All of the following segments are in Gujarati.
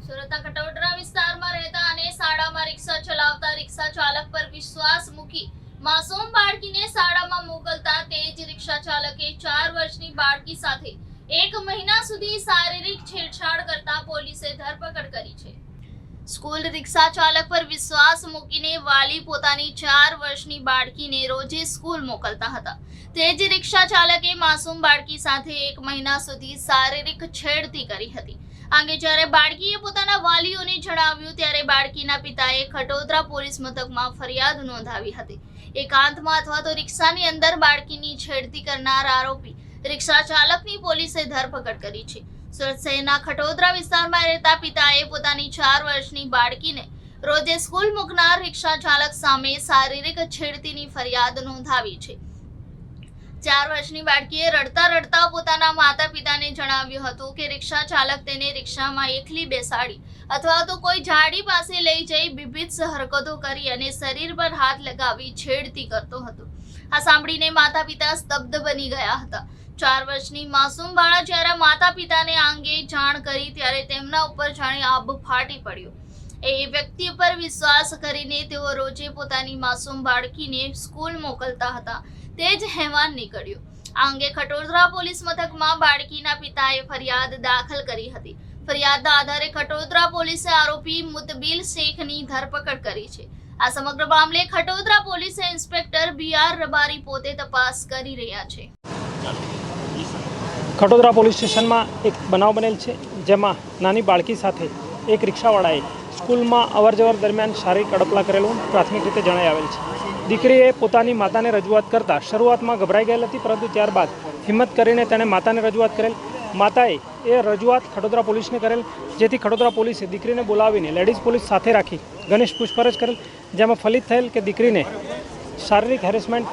સુરતના કટોદરા વિસ્તારમાં રહેતા અને શાળામાં રિક્ષા ચલાવતા રિક્ષા ચાલક પર વિશ્વાસ મૂકી માસૂમ બાળકીને શાળામાં મોકલતા તે જ રિક્ષા ચાલકે 4 વર્ષની બાળકી સાથે 1 મહિના સુધી શારીરિક છેડછાડ કરતા પોલીસે ધરપકડ કરી છે। સ્કૂલ રિક્ષા ચાલક પર વિશ્વાસ મૂકીને વાલી પોતાની 4 વર્ષની બાળકીને રોજે સ્કૂલ મોકલતા હતા। તે જ રિક્ષા ચાલકે માસૂમ બાળકી સાથે 1 મહિના સુધી શારીરિક છેડતી કરી હતી। આંગે જ્યારે બાળકીએ પોતાના વાલીઓને જણાવ્યું ત્યારે બાળકીના પિતાએ ખટોદરા પોલીસ મથકમાં ફરિયાદ નોંધાવી હતી। એકાંતમાં અથવા તો રિક્ષાની અંદર બાળકીની છેડતી કરનાર આરોપી રિક્ષા ચાલકની પોલીસે ધરપકડ કરી છે। સુરત શહેરના ખટોદરા વિસ્તારમાં રહેતા પિતાએ પોતાની 4 વર્ષની બાળકીને રોજે સ્કૂલ મૂકનાર રિક્ષા ચાલક સામે શારીરિક છેડતીની ફરિયાદ નોંધાવી છે। 4 વર્ષની બાળકીએ રડતા પોતાના માતા પિતાને જણાવ્યું હતું કે રિક્ષા ચાલક તેને રિક્ષામાં એકલી બેસાડી અથવા તો કોઈ ઝાડી પાસે લઈ જઈ વિભિન્ન હરકતો કરી અને શરીર પર હાથ લગાવી છેડતી કરતો હતો। આ સાંભળીને માતા પિતા સ્તબ્ધ બની ગયા હતા। 4 વર્ષની માસૂમ બાળા જ્યારે માતા પિતાને આ અંગે જાણ કરી ત્યારે તેમના ઉપર જાણે આબ ફાટી પડ્યો। એ વ્યક્તિ ઉપર વિશ્વાસ કરીને તેઓ રોજે પોતાની માસૂમ બાળકીને સ્કૂલ મોકલતા હતા। તે જ હેવાન નીકળ્યો। આ અંગે ખટોદરા પોલીસ મથકમાં બાળકીના પિતાએ ફરિયાદ દાખલ કરી હતી। ફરિયાદના આધારે ખટોદરા પોલીસે આરોપી મુતબીલ શેખની ધરપકડ કરી છે। આ સમગ્ર મામલે ખટોદરા પોલીસે ઇન્સ્પેક્ટર BR રબારી પોતે તપાસ કરી રહ્યા છે। ખટોદરા પોલીસ સ્ટેશનમાં એક બનાવ બનેલ છે, જેમાં નાની બાળકી સાથે એક રિક્ષાવાળાએ સ્કૂલમાં અવરજવર દરમિયાન શારીરિક અડપલા કરેલું પ્રાથમિક રીતે જણાઈ આવેલ છે। દીકરીએ પોતાની માતાને રજૂઆત કરતાં શરૂઆતમાં ગભરાઈ ગયેલ હતી, પરંતુ ત્યારબાદ હિંમત કરીને તેણે માતાને રજૂઆત કરેલ। માતાએ એ રજૂઆત ખટોદરા પોલીસને કરેલ, જેથી ખટોદરા પોલીસે દીકરીને બોલાવીને લેડીઝ પોલીસ સાથે રાખી ઘનિષ્ઠ પૂછપરછ કરેલ, જેમાં ફલિત થયેલ કે દીકરીને શારીરિક હેરેસમેન્ટ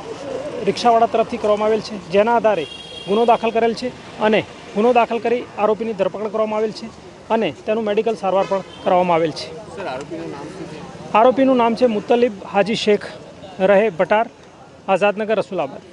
રિક્ષાવાળા તરફથી કરવામાં આવેલ છે, જેના આધારે ગુનો દાખલ કરેલ છે અને ગુનો દાખલ કરી આરોપીની ધરપકડ કરવામાં આવેલ છે અને તેનું મેડિકલ સારવાર પણ કરવામાં આવેલ છે। આરોપીનું નામ છે મુતલિબ હાજી શેખ, રહે ભટાર, આઝાદનગર, રસુલાબાદ।